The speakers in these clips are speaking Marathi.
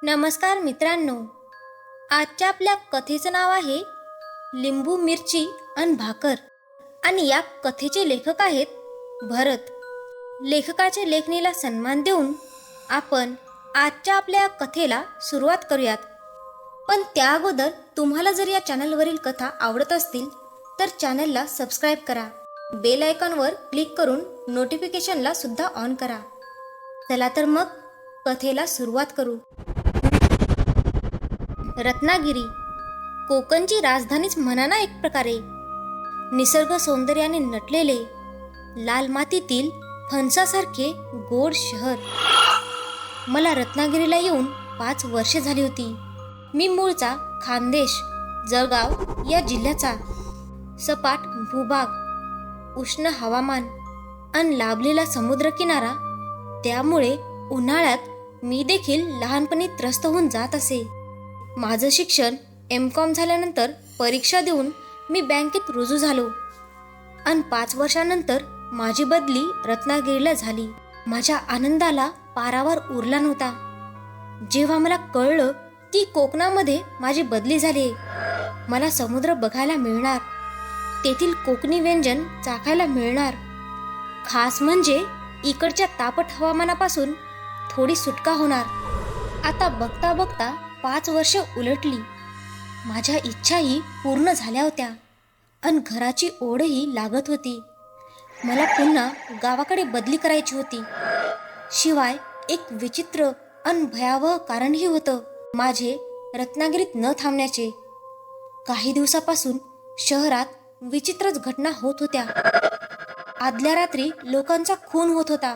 नमस्कार मित्रांनो, आजच्या आपल्या कथेचं नाव आहे लिंबू मिरची अन भाकर. आणि या कथेचे लेखक आहेत भरत. लेखकाच्या लेखणीला सन्मान देऊन आपण आजच्या आपल्या या कथेला सुरुवात करूयात. पण त्या अगोदर तुम्हाला जर या चॅनलवरील कथा आवडत असतील तर चॅनलला सबस्क्राईब करा, बेल आयकॉनवर क्लिक करून नोटिफिकेशनला सुद्धा ऑन करा. चला तर मग कथेला सुरुवात करू. रत्नागिरी कोकणची राजधानीच म्हणा ना एक प्रकारे. निसर्ग सौंदर्याने नटलेले, लाल मातीतील फणसासारखे गोड शहर. मला रत्नागिरीला येऊन 5 वर्षे झाली होती. मी मूळचा खानदेश जळगाव या जिल्ह्याचा. सपाट भूभाग, उष्ण हवामान आणि लाभलेला समुद्रकिनारा, त्यामुळे उन्हाळ्यात मी देखील लहानपणी त्रस्त होऊन जात असे. माझं शिक्षण M.Com झाल्यानंतर परीक्षा देऊन मी बँकेत रुजू झालो आणि 5 वर्षानंतर माझी बदली रत्नागिरीला झाली. माझ्या आनंदाला पारावार उरला नव्हता जेव्हा मला कळलं की कोकणामध्ये माझी बदली झाली. मला समुद्र बघायला मिळणार, तेथील कोकणी व्यंजन चाखायला मिळणार. खास म्हणजे इकडच्या तापट हवामानापासून थोडी सुटका होणार. आता बघता बघता 5 वर्ष उलटली. माझ्या इच्छाही पूर्ण झाल्या होत्या आणि घराची ओढही लागत होती. मला पुन्हा गावाकडे बदली करायची होती. शिवाय एक विचित्र आणि भयावह कारणही होतं माझे रत्नागिरीत न थांबण्याचे. काही दिवसापासून शहरात विचित्रच घटना होत होत्या. आदल्या रात्री लोकांचा खून होत होता,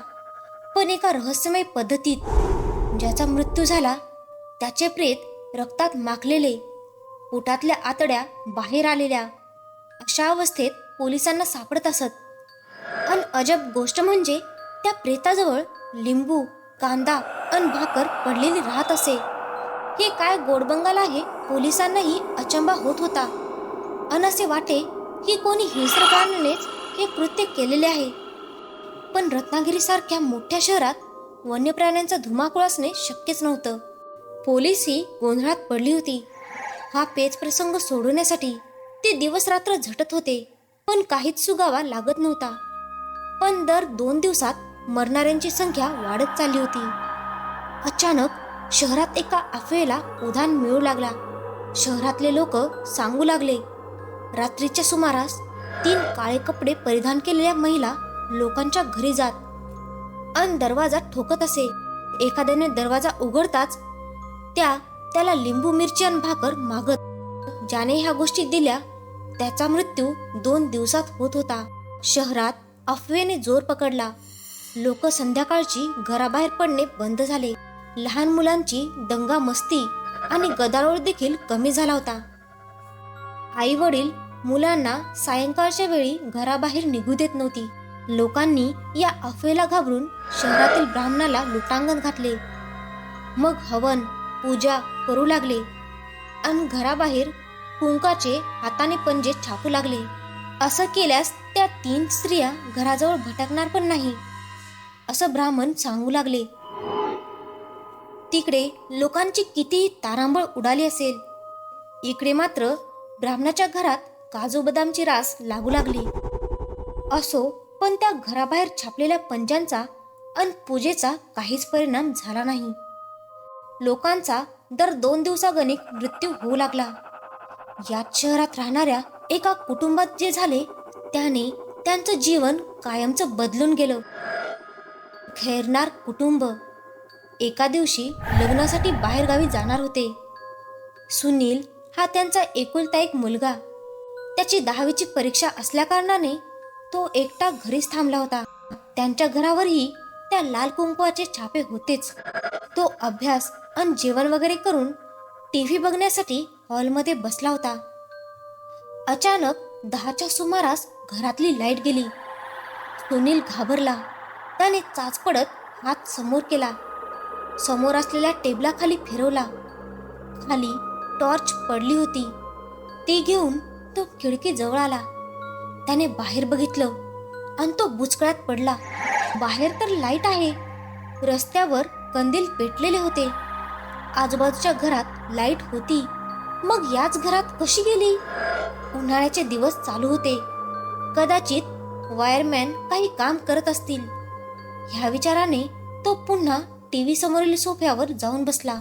पण एका रहस्यमय पद्धतीत. ज्याचा मृत्यू झाला त्याचे प्रेत रक्तात माखलेले, पोटातल्या आतड्या बाहेर आलेल्या, अशा अवस्थेत पोलिसांना सापडत असत. आणि अजब गोष्ट म्हणजे त्या प्रेताजवळ लिंबू, कांदा आणि भाकर पडलेली राहत असे. हे काय गोडबंगाल आहे, पोलिसांनाही अचंबा होत होता. आणि असे वाटे की कोणी हिंस्रकानेच हे कृत्य केलेले आहे. पण रत्नागिरीसारख्या मोठ्या शहरात वन्य प्राण्यांचा धुमाकूळ असणे शक्यच नव्हतं. पोलीस ही गोंधळात पडली होती. हा पेच प्रसंग सोडवण्यासाठी ते दिवस रात्र झटत होते, पण काहीच सुगावा लागत नव्हता. पण दर 2 दिवसात मरणाऱ्यांची संख्या वाढत चालली होती. अचानक शहरात एका अफवेला उधाण मिळू लागला. शहरातले लोक सांगू लागले, रात्रीच्या सुमारास 3 काळे कपडे परिधान केलेल्या महिला लोकांच्या घरी जात आणि दरवाजा ठोकत असे. एखाद्याने दरवाजा उघडताच त्याला लिंबू, मिरची आणि भाकर मागत. ज्याने ह्या गोष्टी दिल्या त्याचा मृत्यू 2 दिवसात होत होता. शहरात अफवेने जोर पकडला. लोक संध्याकाळची घराबाहेर पडणे बंद झाले. लहान मुलांची दंगा मस्ती आणि गदारोळ देखील कमी झाला होता. आई वडील मुलांना सायंकाळच्या वेळी घराबाहेर निघू देत नव्हती. लोकांनी या अफवेला घाबरून शहरातील ब्राह्मणाला लुटांगण घातले. मग हवन पूजा करू लागले आणि घराबाहेर कुंकाचे हाताने पंजे छापू लागले. असं केल्यास त्या 3 स्त्रिया घराजवळ भटकणार पण नाही, असं ब्राह्मण सांगू लागले. तिकडे लोकांची कितीही तारांबळ उडाली असेल, इकडे मात्र ब्राह्मणाच्या घरात काजू बदामची रास लागू लागली. असो, पण त्या घराबाहेर छापलेल्या पंजांचा आणि पूजेचा काहीच परिणाम झाला नाही. लोकांचा दर 2 दिवसागणिक मृत्यू होऊ लागला. याच शहरात राहणाऱ्या एका कुटुंबात जे झाले त्याने त्यांचं जीवन कायमचं बदलून गेलं. खैरनार कुटुंब एका दिवशी लग्नासाठी बाहेरगावी जाणार होते. सुनील हा त्यांचा एकुलता एक मुलगा. त्याची 10वीची परीक्षा असल्याकारणाने तो एकटा घरीच थांबला होता. त्यांच्या घरावरही त्या लाल कुंकवाचे छापे होतेच. तो अभ्यास आणि जेवण वगैरे करून TV बघण्यासाठी हॉलमध्ये बसला होता. अचानक 10च्या सुमारास घरातली लाईट गेली. सुनील घाबरला. त्याने चाचपडत हात समोर केला. समोर असलेल्या टेबलाखाली फिरवला. खाली टॉर्च पडली होती. ती घेऊन तो खिडकी जवळ आला. त्याने बाहेर बघितलं आणि तो बुचकळ्यात पडला. बाहेर तर लाईट आहे, रस्त्यावर कंदील पेटलेले होते, आजूबाजूच्या घरात लाईट होती, मग याच घरात कशी गेली? उन्हाळ्याचे दिवस चालू होते. कदाचित वायरमॅन काही काम करत असतील. ह्या विचाराने तो पुन्हा टीव्ही समोरील सोफ्यावर जाऊन बसला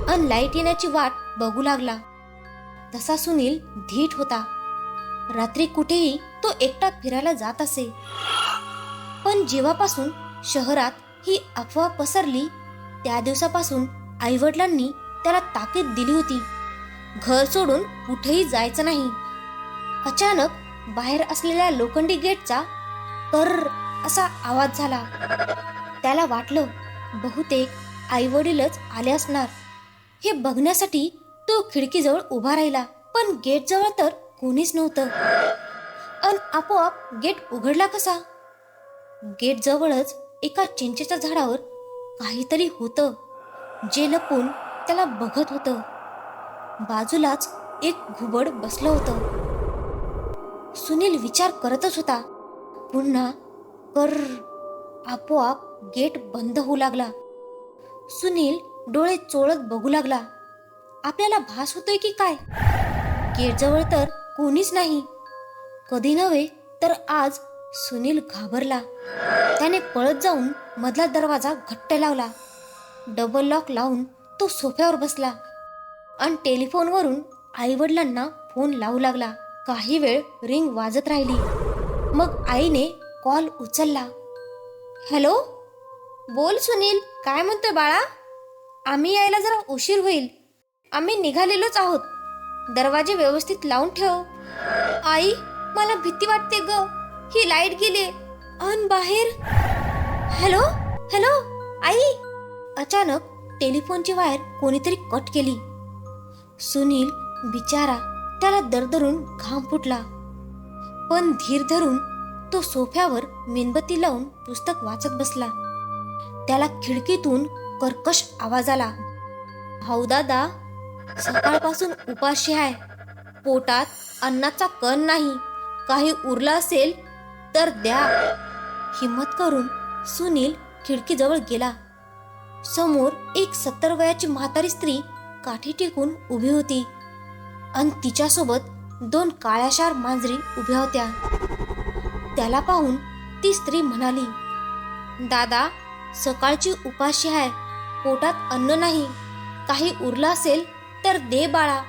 आणि लाईट येण्याची वाट बघू लागला. तसा सुनील धीट होता. रात्री कुठेही तो एकटा फिरायला जात असे. पण जेव्हापासून शहरात ही अफवा पसरली त्या दिवसापासून आईवडिलांनी त्याला ताकीद दिली होती, घर सोडून कुठेही जायचं नाही. अचानक बाहेर असलेल्या लोखंडी गेटचा कर्र असा आवाज झाला. त्याला वाटलं बहुतेक आईवडीलच आले असणार. हे बघण्यासाठी तो खिडकीजवळ उभा राहिला, पण गेटजवळ तर कोणीच नव्हतं. अन आपोआप गेट उघडला कसा? गेटजवळच एका चिंचेच्या झाडावर काहीतरी होतं, जे लपून त्याला बघत होतं. बाजूलाच एक घुबड बसलं होतं. सुनील विचार करतच होता. पुन्हा कर्र. आपोआप गेट बंद होऊ लागला. सुनील डोळे चोळत बघू लागला. आपल्याला भास होतोय की काय? गेटजवळ तर कोणीच नाही. कधी नव्हे तर आज सुनील घाबरला. त्याने पळत जाऊन मधला दरवाजा घट्ट लावला. डबल लॉक लावून तो सोफ्यावर बसला आणि टेलिफोनवरून आईवडिलांना फोन लावू लागला. काही वेळ रिंग वाजत राहिली. मग आईने कॉल उचलला. हॅलो, बोल सुनील, काय म्हणतोय बाळा? आम्ही यायला जरा उशीर होईल. आम्ही निघालेलोच आहोत. दरवाजे व्यवस्थित लावून ठेव. आई, मला भीती वाटते ग. ही लाईट गेली अन बाहेर. हॅलो हॅलो आई. अचानक टेलिफोनची वायर कोणीतरी कट केली. सुनील बिचारा, त्याला दरदरून घाम फुटला. पण धीर धरून तो सोफ्यावर मेणबत्ती लावून पुस्तक वाचत बसला. त्याला खिडकीतून कर्कश आवाज आला. भाऊ दादा, सकाळपासून उपाशी आहे. पोटात अन्नाचा कण नाही. काही उरला असेल तर द्या. हिम्मत करून सुनील खिडकीजवळ गेला. समोर एक 70 वयाची म्हातारी स्त्री काठी टेकून उभी होती आणि तिच्यासोबत 2 काळ्याशार मांजरी उभ्या होत्या. त्याला पाहून ती स्त्री म्हणाली, दादा, सकाळची उपाशी आहे. पोटात अन्न नाही. काही उरलं असेल तर दे बाळा.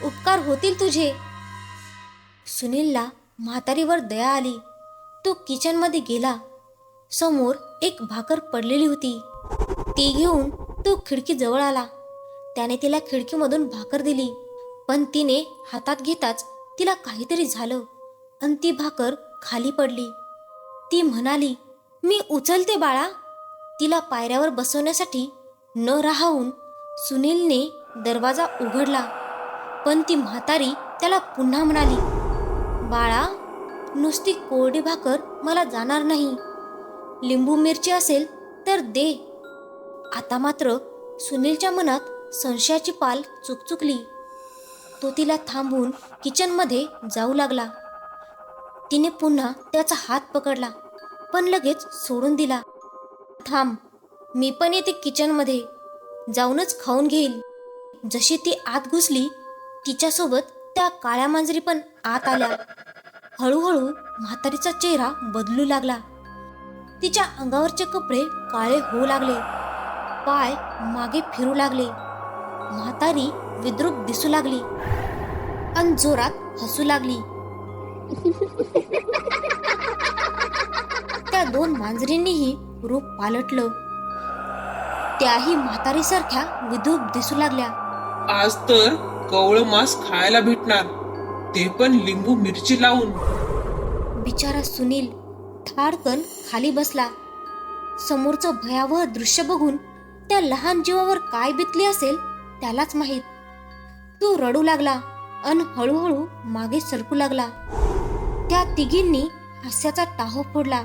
उपकार होतील तुझे. सुनीलला म्हातारीवर दया आली. तो किचनमध्ये गेला. समोर एक भाकर पडलेली होती. ती घेऊन तो खिडकीजवळ आला. त्याने तिला खिडकीमधून भाकर दिली. पण तिने हातात घेताच तिला काहीतरी झालं आणि ती भाकर खाली पडली. ती म्हणाली, मी उचलते बाळा. तिला पायऱ्यावर बसवण्यासाठी न राहून सुनीलने दरवाजा उघडला. पण ती म्हातारी त्याला पुन्हा म्हणाली, बाळा, नुसती कोरडी भाकर मला जाणार नाही. लिंबू मिरची असेल तर दे. आता मात्र सुनीलच्या मनात संशयाची पाल चुकचुकली. तो तिला थांबून किचनमध्ये जाऊ लागला. तिने पुन्हा त्याचा हात पकडला, पण लगेच सोडून दिला. थांब, मी पण येते किचनमध्ये. जाऊनच खाऊन घेईल. जशी ती आत घुसली, तिच्यासोबत त्या काळ्या मांजरी पण आत आल्या. हळूहळू म्हातारीचा चेहरा बदलू लागला. तिच्या अंगावरचे कपडे काळे होऊ लागले. पाय मागे फिरू लागले. म्हातारी विद्रूप दिसू लागली आणि जोरात हसू लागली. त्या 2 मांजरींनीही रूप पालटलं. त्याही म्हातारीसारख्या विद्रूप दिसू लागल्या. आज तर कवळं मांस खायला भेटणार, ते पण लिंबू मिरची लावून. बिचारा सुनील ठाडकन खाली बसला. समोरचं भयावह दृश्य बघून त्या लहान जीवावर काय बितली असेल त्यालाच माहीत. तो रडू लागला अन हळूहळू मागे सरकू लागला. त्या तिघींनी हास्याचा टाहो फोडला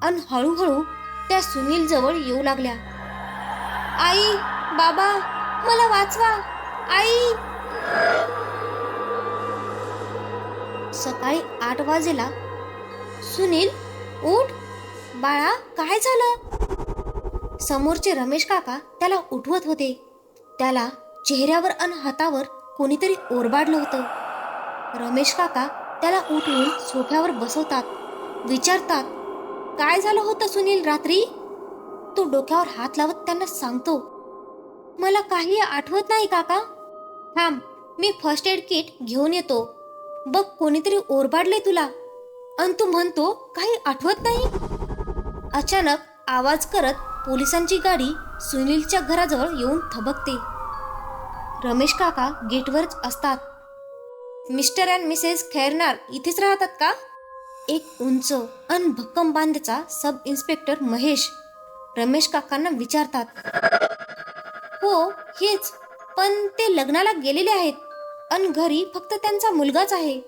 अन हळूहळू त्या सुनील जवळ येऊ लागल्या. आई, बाबा, मला वाचवा. आई. सकाळी 8 वाजेला. सुनील, उठ बाळा, काय झालं? समोरचे रमेश काका त्याला उठवत होते. त्याला चेहऱ्यावर आणि हातावर कोणीतरी ओरबाडलं होतं. रमेश काका त्याला उठवून सोफ्यावर बसवतात. विचारतात, काय झालं होतं सुनील रात्री? तो डोक्यावर हात लावत त्यांना सांगतो, मला काही आठवत नाही काका. थांब, मी फर्स्ट एड किट घेऊन येतो. बघ, कोणीतरी ओरबाडले तुला आणि तू म्हणतो काही आठवत नाही. अचानक आवाज करत पोलिसांची गाडी सुनीलच्या घराजवळ येऊन थबकते. रमेश काका गेटवरच असतात. मिस्टर अँड मिसेस खैरनार इथेच राहतात का? एक उंच अन भक्कम बांध्याचा सब इन्स्पेक्टर महेश रमेश काकांना विचारतात. हो, हेच, पण ते लग्नाला गेलेले आहेत आणि घरी फक्त त्यांचा मुलगाच आहे.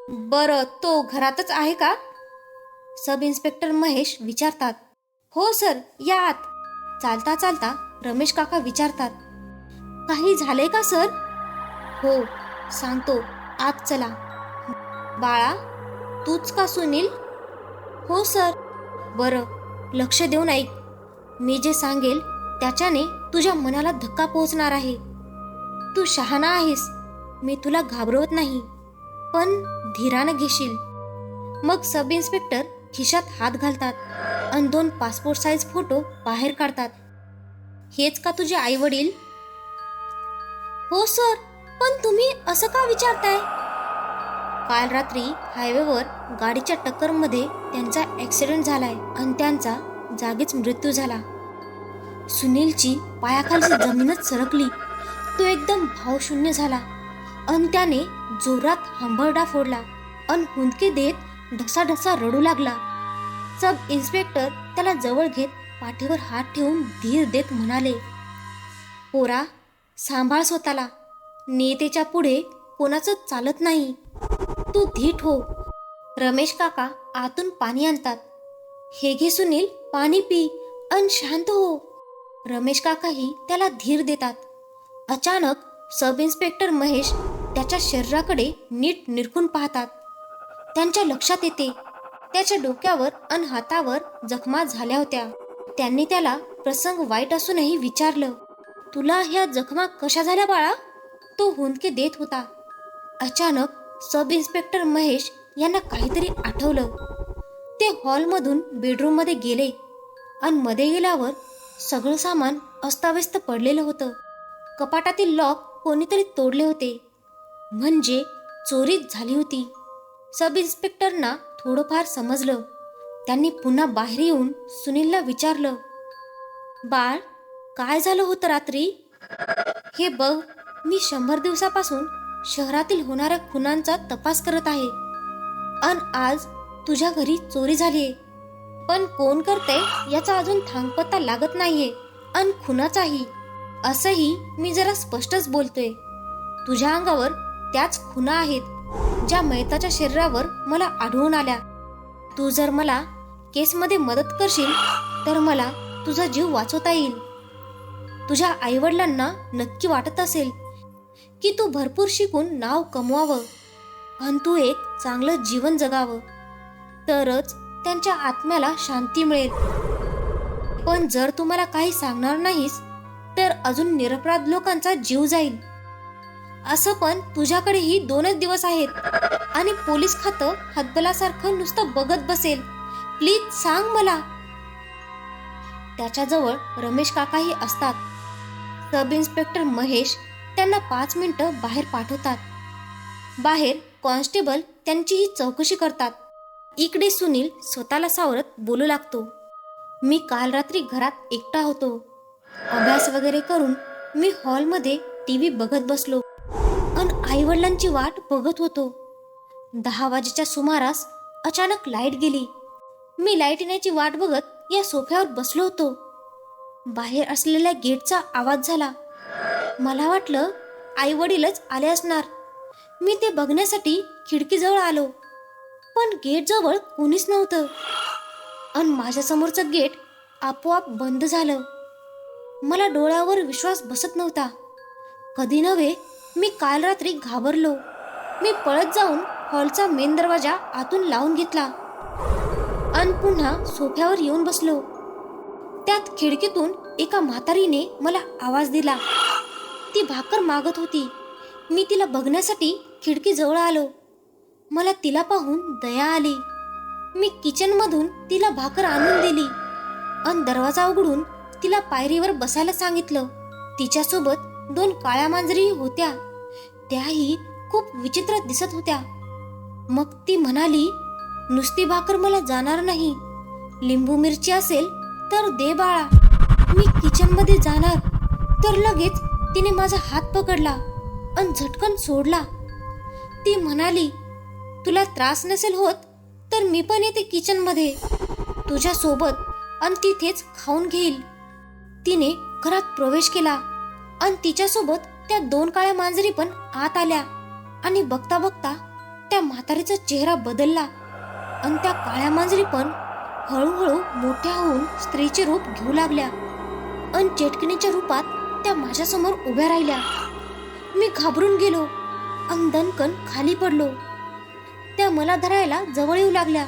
बरं, तो घरातच आहे का? सब इन्स्पेक्टर महेश विचारतात. हो सर, या आत. चालता चालता रमेश काका विचारतात, काही झालंय का सर? हो, सांगतो, आत चला. बाळा, तूच का सुनील? हो सर. बरं, लक्ष देऊन ऐक. मी जे सांगेल त्याच्याने तुझ्या मनाला धक्का पोहोचणार आहे. तू शहाणा आहेस. मी तुला घाबरवत नाही, पण धीरानं घेशील. मग सब इन्स्पेक्टर खिशात हात घालतात आणि 2 पासपोर्ट साईज फोटो बाहेर काढतात. हेच का तुझे आई वडील? हो सर, पण तुम्ही असं का विचारताय? काल रात्री हायवेवर गाडीच्या टक्करमध्ये त्यांचा ऍक्सिडेंट झालाय आणि त्यांचा जागीच मृत्यू झाला. सुनीलची पायाखालची जमीनच सरकली. तो एकदम भावशून्य झाला आणि त्याने जोरात हंबरडा फोडला आणि हुंदके देत ढसाढसा रडू लागला. सब इन्स्पेक्टर त्याला जवळ घेत पाठीवर हात ठेवून धीर देत म्हणाले, पोरा, सांभाळ स्वतःला. नियतीच्या पुढे कोणाचं चालत नाही. तू धीट हो. रमेश काका आतून पाणी आणतात. हे घे सुनील, पाणी पी अन शांत हो. रमेश काकाही त्याला धीर देतात. अचानक सब इन्स्पेक्टर महेश त्याच्या शरीराकडे नीट निरखून पाहतात. त्यांच्या लक्षात येते त्याच्या डोक्यावर अन हातावर जखमा झाल्या होत्या. त्यांनी त्याला प्रसंग वाईट असूनही विचारलं, तुला ह्या जखमा कशा झाल्या बाळा? तो हुंदके देत होता. अचानक सब इन्स्पेक्टर महेश यांना काहीतरी आठवलं. ते हॉलमधून बेडरूममध्ये गेले आणि मध्ये गेल्यावर सगळं सामान अस्ताव्यस्त पडलेलं होतं. कपाटातील लॉक कोणीतरी तोडले होते, म्हणजे चोरीच झाली होती. सब इन्स्पेक्टरना थोडंफार समजलं. त्यांनी पुन्हा बाहेर येऊन सुनीलला विचारलं, बाळ, काय झालं होतं रात्री? हे बघ, मी 100 दिवसापासून शहरातील होणाऱ्या खुनांचा तपास करत आहे आणि आज तुझ्या घरी चोरी झालीये. पण कोण करते याचा अजून थांगपत्ता लागत नाहीये आणि खुनाचाही. असंही मी जरा स्पष्टच बोलतोय. तुझ्या अंगावर त्याच खुना आहेत ज्या मयताच्या शरीरावर मला आढळून आल्या. तू जर मला केसमध्ये मदत करशील तर मला तुझा जीव वाचवता येईल. तुझ्या आईवडिलांना नक्की वाटत असेल की तू भरपूर शिकून नाव कमवावं आणि तू एक चांगलं जीवन जगावं, तरच त्यांच्या आत्म्याला शांती मिळेल. पण जर तू मला काही सांगणार नाहीस तर अजून निरपराध लोकांचा जीव जाईल. असं पण तुझ्याकडेही 2च दिवस आहेत आणि पोलीस खातं हतबलासारखं नुसतं बघत बसेल. प्लीज सांग मला. त्याच्याजवळ रमेश काकाही असतात. सब इन्स्पेक्टर महेश त्यांना 5 मिनिटं बाहेर पाठवतात. बाहेर कॉन्स्टेबल त्यांचीही चौकशी करतात. इकडे सुनील स्वतःला सावरत बोलू लागतो, मी काल रात्री घरात एकटा होतो. अभ्यास वगैरे करून मी हॉलमध्ये टीव्ही बघत बसलो आणि आईवडिलांची वाट बघत होतो. 10 वाजेच्या सुमारास अचानक लाईट गेली. मी लाईट येण्याची वाट बघत या सोफ्यावर बसलो होतो. बाहेर असलेल्या गेटचा आवाज झाला. मला वाटलं आई वडीलच आले असणार. मी ते बघण्यासाठी खिडकीजवळ आलो, पण गेटजवळ कोणीच नव्हतं आणि माझ्यासमोरचं गेट आपोआप बंद झालं. मला डोळ्यावर विश्वास बसत नव्हता. कधी नव्हे, मी काल रात्री घाबरलो. मी पळत जाऊन हॉलचा मेन दरवाजा आतून लावून घेतला आणि पुन्हा सोफ्यावर येऊन बसलो. त्यात खिडकीतून एका म्हातारीने मला आवाज दिला, ती भाकर मागत होती. मी तिला बघण्यासाठी खिडकीजवळ आलो. मला तिला पाहून दया आली. मी किचनमधून तिला भाकर आणून दिली आणि दरवाजा उघडून तिला पायरीवर बसायला सांगितलं. तिच्यासोबत 2 काळ्या मांजरीही होत्या. त्याही खूप विचित्र दिसत होत्या. मग ती म्हणाली, नुसती भाकर मला जाणार नाही. लिंबू मिरची असेल तर दे बाळा. मी किचनमध्ये जाणार तर लगेच तिने माझा हात पकडला आणि झटकन सोडला. ती म्हणाली, तुला त्रास नसेल होत तर मी पण येते किचनमध्ये तुझ्या सोबत आणि तिथेच खाऊन घेईल. तिने घरात प्रवेश केला आणि तिच्यासोबत त्या 2 काळ्या मांजरी पण आत आल्या. आणि बघता बघता त्या म्हातारीचा चेहरा बदलला आणि त्या काळ्या मांजरी पण हळूहळू मोठ्या होऊन स्त्रीचे रूप घेऊ लागल्या आणि चेटकिणीच्या रूपात त्या माझ्यासमोर उभ्या राहिल्या. मी घाबरून गेलो आणि दणकन खाली पडलो. त्या मला धरायला जवळ येऊ लागल्या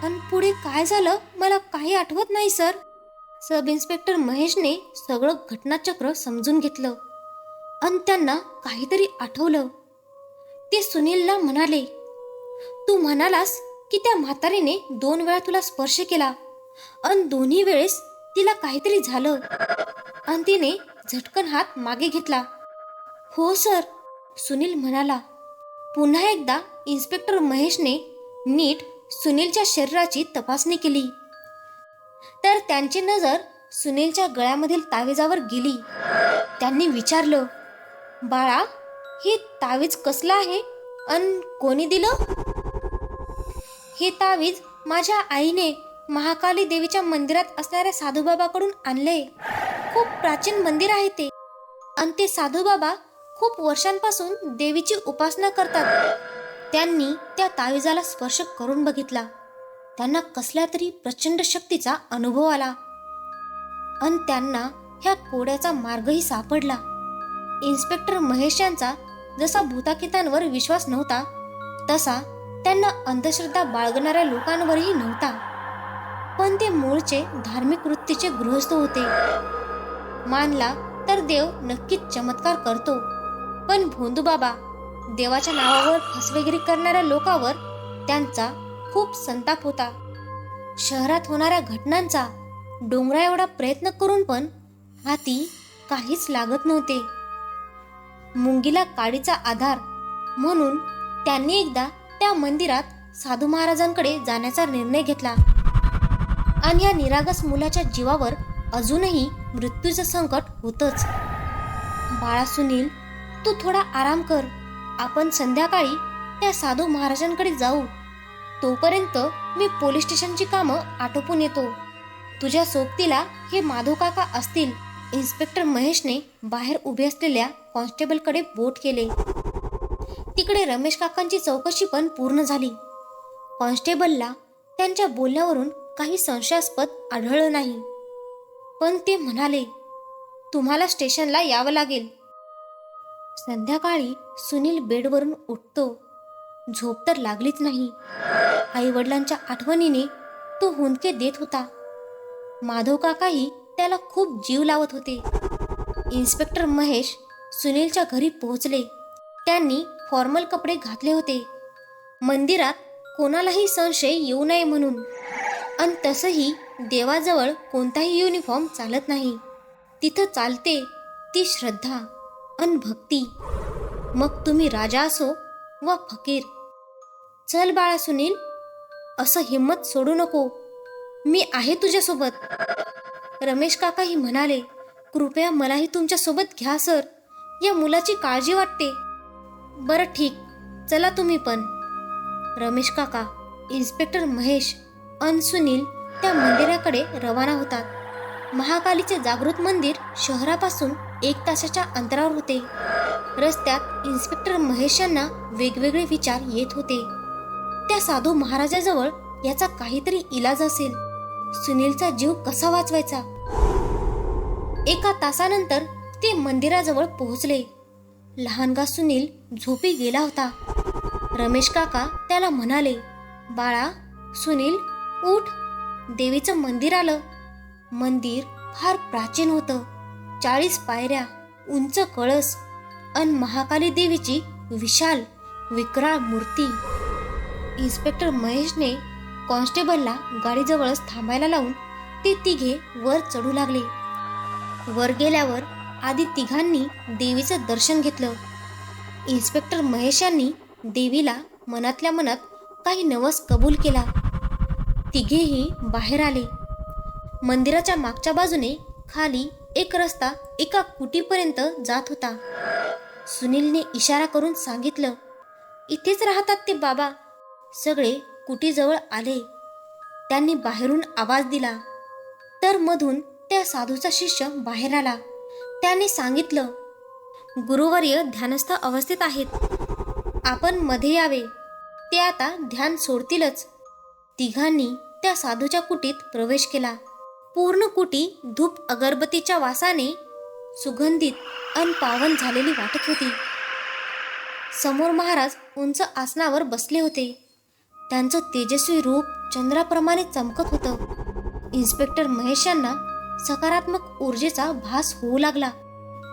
आणि पुढे काय झालं मला काही आठवत नाही सर. सब इन्स्पेक्टर महेशने सगळं घटनाचक्र समजून घेतलं आणि त्यांना काहीतरी आठवलं. ते सुनीलला म्हणाले, तू म्हणालास की त्या म्हातारीने 2 वेळा तुला स्पर्श केला आणि दोन्ही वेळेस तिला काहीतरी झालं आणि तिने झटकन हात मागे घेतला. हो सर, सुनील म्हणाला. पुन्हा एकदा इन्स्पेक्टर महेशने नीट सुनीलच्या शरीराची तपासणी केली तर त्यांची नजर सुनीलच्या गळ्यामधील ताविजावर गेली. त्यांनी विचारलं, बाळा, हे तावीज कसलं आहे आणि कोणी दिलं? हे तावीज माझ्या आईने महाकाली देवीच्या मंदिरात असणाऱ्या साधूबाबाकडून आणले. खूप प्राचीन मंदिर आहे ते आणि ते साधूबाबा खूप वर्षांपासून देवीची उपासना करतात. त्यांनी त्या ताविजाला स्पर्श करून बघितला. त्यांना कसल्या तरी प्रचंड शक्तीचा अनुभव आला आणि त्यांना ह्या कोड्याचा मार्गही सापडला. इन्स्पेक्टर महेश यांचा जसा भूताकितांवर विश्वास नव्हता तसा त्यांना अंधश्रद्धा बाळगणाऱ्या लोकांवरही नव्हता. पण ते मूळचे धार्मिक वृत्तीचे गृहस्थ होते. मानला तर देव नक्कीच चमत्कार करतो, पण भोंदूबाबा देवाच्या नावावर फसवेगिरी करणाऱ्या लोकांवर त्यांचा खूप संताप होता. शहरात होणाऱ्या घटनांचा डोंगरा एवढा प्रयत्न करून पण हाती काहीच लागत नव्हते. मुंगीला काडीचा आधार म्हणून त्यांनी एकदा त्या मंदिरात साधू महाराजांकडे जाण्याचा निर्णय घेतला आणि या निरागस मुलाच्या जीवावर अजूनही मृत्यूचं संकट होतच. बाळा सुनील, तू थोडा आराम कर. आपण संध्याकाळी त्या साधू महाराजांकडे जाऊ. तोपर्यंत मी पोलीस स्टेशनची कामं आटोपून येतो. तुझ्या सोबतीला हे माधव काका असतील. इन्स्पेक्टर महेशने बाहेर उभे असलेल्या कॉन्स्टेबलकडे बोट केले. तिकडे रमेश काकांची चौकशी पण पूर्ण झाली. कॉन्स्टेबलला त्यांच्या बोलण्यावरून काही संशयास्पद आढळलं नाही, पण ते म्हणाले, तुम्हाला स्टेशनला यावं लागेल. संध्याकाळी सुनील बेडवरून उठतो. झोप तर लागलीच नाही. आई वडिलांच्या आठवणीने तो हुंदके देत होता. माधव काकाही त्याला खूप जीव लावत होते. इन्स्पेक्टर महेश सुनीलच्या घरी पोहोचले. त्यांनी फॉर्मल कपडे घातले होते. मंदिरात कोणालाही संशय येऊ नये म्हणून. आणि तसंही देवाजवळ कोणताही युनिफॉर्म चालत नाही. तिथं चालते ती श्रद्धा आणि भक्ती. मग तुम्ही राजा असो व फकीर. चल बाळा सुनील, असं हिम्मत सोडू नको. मी आहे तुझ्यासोबत. रमेश काकाही म्हणाले, कृपया मलाही तुमच्यासोबत घ्या सर. या मुलाची काळजी वाटते. बरं ठीक, चला तुम्ही पण. रमेश काका, इन्स्पेक्टर महेश आणि सुनील त्या मंदिराकडे रवाना होतात. महाकालीचे जागृत मंदिर शहरापासून 1 तासाच्या अंतरावर होते. रस्त्यात इन्स्पेक्टर महेश यांना वेगवेगळे विचार येत होते. त्या साधू महाराजाजवळ याचा काहीतरी इलाज असेल. सुनीलचा जीव कसा वाचवायचा? 1 तासानंतर ते मंदिराजवळ पोहोचले. लहानगा सुनील झोपी गेला होता. रमेश काका त्याला म्हणाले, बाळा सुनील, उठ. देवीचं मंदिर आलं. मंदिर फार प्राचीन होतं. 40 पायऱ्या, उंच कळस अन महाकाली देवीची विशाल विकराळ मूर्ती. इन्स्पेक्टर महेशने कॉन्स्टेबलला गाडीजवळच थांबायला लावून ते तिघे वर चढू लागले. वर गेल्यावर आधी तिघांनी देवीचं दर्शन घेतलं. इन्स्पेक्टर महेशांनी देवीला मनातल्या मनात काही नवस कबूल केला. तिघेही बाहेर आले. मंदिराच्या मागच्या बाजूने खाली एक रस्ता एका कुटीपर्यंत जात होता. सुनीलने इशारा करून सांगितलं, इथेच राहतात ते बाबा. सगळे कुटीजवळ आले. त्यांनी बाहेरून आवाज दिला तर मधून त्या साधूचा शिष्य बाहेर आला. त्याने सांगितलं, गुरुवर्य ध्यानस्थ अवस्थेत आहेत, आपण मध्ये यावे. ते आता ध्यान सोडतीलच. तिघांनी त्या साधूच्या कुटीत प्रवेश केला. पूर्ण कुटी धूप अगरबत्तीच्या वासाने सुगंधित अन पावन झालेली वाटत होती. समोर महाराज उंच आसनावर बसले होते. त्यांचं तेजस्वी रूप चंद्राप्रमाणे चमकत होतं. इन्स्पेक्टर महेशांना सकारात्मक ऊर्जेचा भास होऊ लागला.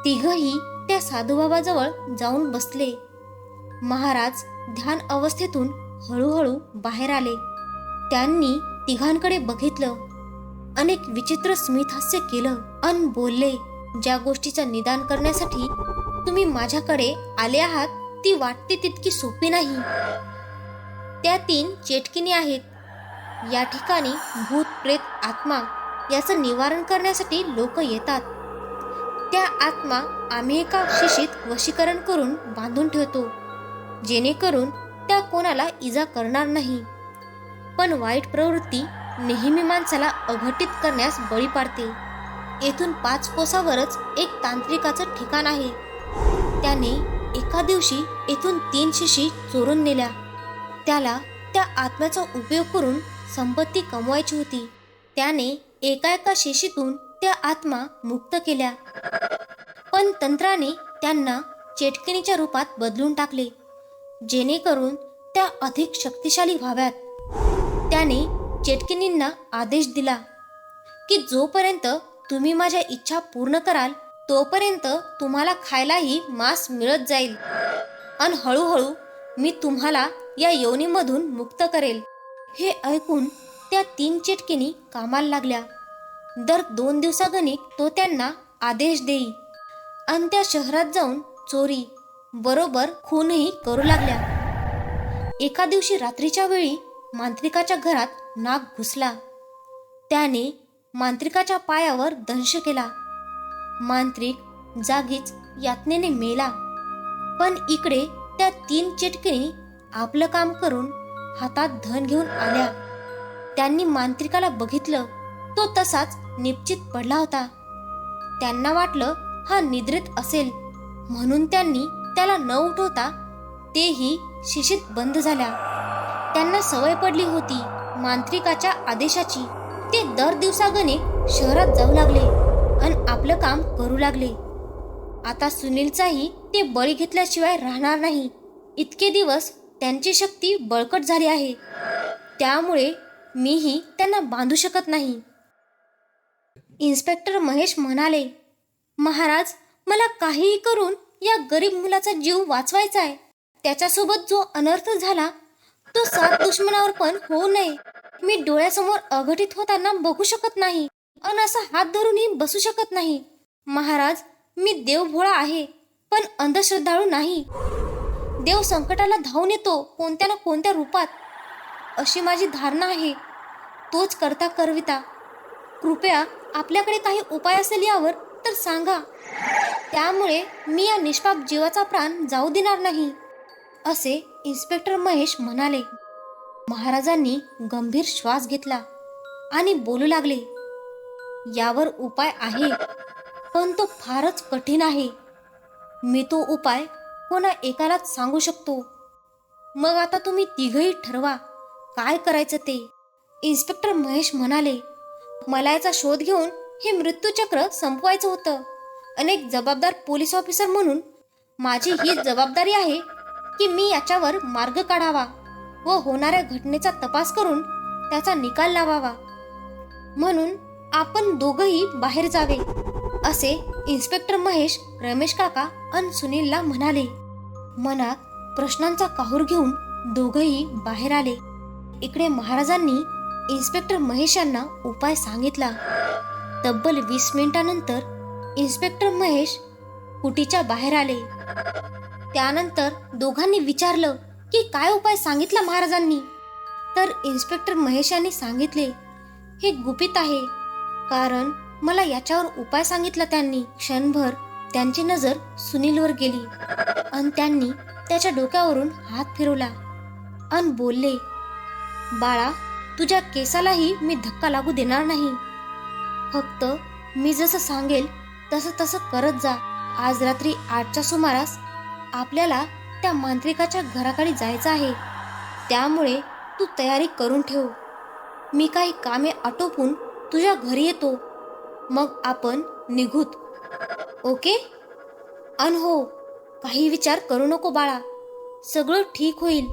तिघही त्या साधूबाबाजवळ जाऊन बसले. महाराज ध्यान अवस्थेतून हळूहळू बाहेर आले. त्यांनी तिघांकडे बघितलं, अनेक विचित्र स्मितहास्य केलं अन बोलले, ज्या गोष्टीचं निदान करण्यासाठी तुम्ही माझ्याकडे आले आहात ती वाटते तितकी सोपी नाही. त्या 3 चेटकिनी आहेत. या ठिकाणी भूत प्रेत आत्मा याचं निवारण करण्यासाठी लोक येतात. त्या आत्मा आम्ही एका शिशीत वशीकरण करून बांधून ठेवतो, जेणेकरून त्या कोणाला इजा करणार नाही. पण वाईट प्रवृत्ती नेहमी माणसाला अघटित करण्यास बळी पाडते. येथून 5 कोसावरच एक तांत्रिकाचं ठिकाण आहे. त्याने एका दिवशी येथून 3 शिशी चोरून नेल्या. त्याला त्या आत्म्याचा उपयोग करून संपत्ती कमवायची होती. त्याने एका शिशीतून त्या आत्मा मुक्त केल्या, पण तंत्राने त्यांना चेटकिनीच्या रूपात बदलून टाकले, जेणेकरून त्या अधिक शक्तिशाली व्हाव्यात. त्याने चेटकिनींना आदेश दिला की जोपर्यंत तुम्ही माझ्या इच्छा पूर्ण कराल तोपर्यंत तुम्हाला खायलाही मांस मिळत जाईल, आणि हळूहळू मी तुम्हाला या योनीमधून मुक्त करेल. हे ऐकून त्या 3 चेटकिनी कामाला लागल्या. दर 2 दिवसागणिक तो त्यांना आदेश देई आणि त्या शहरात जाऊन चोरी बरोबर खूनही करू लागल्या. एका दिवशी रात्रीच्या वेळी मांत्रिकाच्या घरात नाग घुसला. त्याने मांत्रिकाच्या पायावर दंश केला. मांत्रिक जागीच यातनेने मेला. पण इकडे त्या 3 चेटकिनी आपलं काम करून हातात धन घेऊन आल्या. त्यांनी मांत्रिकाला बघितलं, तो तसाच निपचित पडला होता. त्यांना वाटलं हा निद्रेत असेल, म्हणून त्यांनी त्याला न उठवता तेही शिशीत बंद झाल्या. त्यांना सवय पडली होती मांत्रिकाच्या आदेशाची. ते दर दिवसागणिक शहरात जाऊ लागले आणि आपलं काम करू लागले. आता सुनीलचाही ते बळी घेतल्याशिवाय राहणार नाही. इतके दिवस त्यांची शक्ती बळकट झाली आहे, त्यामुळे मीही त्यांना बांधू शकत नाही. इन्स्पेक्टर महेश म्हणाले, महाराज, मला काहीही करून या गरीब मुलाचा जीव वाचवायचा आहे. त्याच्यासोबत जो अनर्थ झाला तो 7 दुश्मनावर पण होऊ नये. मी डोळ्यासमोर अघटित होताना बघू शकत नाही आणि असा हात धरूनही बसू शकत नाही. महाराज, मी देव भोळा आहे, पण अंधश्रद्धाळू नाही. देव संकटाला धावून येतो कोणत्या ना कोणत्या रूपात, अशी माझी धारणा आहे. तोच करता करविता. कृपया आपल्याकडे काही उपाय असेल यावर तर सांगा. त्यामुळे मी या निष्पाप जीवाचा प्राण जाऊ देणार नाही, असे इन्स्पेक्टर महेश म्हणाले. महाराजांनी गंभीर श्वास घेतला आणि बोलू लागले, यावर उपाय आहे, पण तो फारच कठीण आहे. मी तो उपाय कोणा एकालाच सांगू शकतो. मग आता तुम्ही तिघही ठरवा काय करायचं ते. इन्स्पेक्टर महेश म्हणाले, मला याचा शोध घेऊन हे मृत्यूचक्र संपवायचं होतं. अनेक जबाबदार पोलीस ऑफिसर म्हणून माझी ही जबाबदारी आहे की मी याच्यावर मार्ग काढावा व होणाऱ्या घटनेचा तपास करून त्याचा निकाल लावावा. म्हणून आपण दोघंही बाहेर जावे, असे इन्स्पेक्टर महेश रमेश काका आणि सुनीलला म्हणाले. मनात प्रश्नांचा काहूर घेऊन दोघंही बाहेर आले. इकडे महाराजांनी इन्स्पेक्टर महेश यांना उपाय सांगितला. तब्बल 20 मिनिटांनंतर इन्स्पेक्टर महेश कुटीच्या बाहेर आले. त्यानंतर दोघांनी विचारलं की काय उपाय सांगितला महाराजांनी. तर इन्स्पेक्टर महेश यांनी सांगितले, हे गुपित आहे, कारण मला याच्यावर उपाय सांगितला त्यांनी. क्षणभर त्यांची नजर सुनीलवर गेली आणि त्यांनी त्याच्या डोक्यावरून हात फिरवला आणि बोलले, बाळा, तुझ्या केसालाही मी धक्का लागू देणार नाही. फक्त मी जसं सांगेल तसं तसं करत जा. आज रात्री 8च्या सुमारास आपल्याला त्या मांत्रिकाच्या घराकडे जायचं आहे. त्यामुळे तू तयारी करून ठेव. मी काही कामे आटोपून तुझ्या घरी येतो, मग आपण निघूत. ओके? अन हो, काही विचार करू नको बाळा, सगळं ठीक होईल.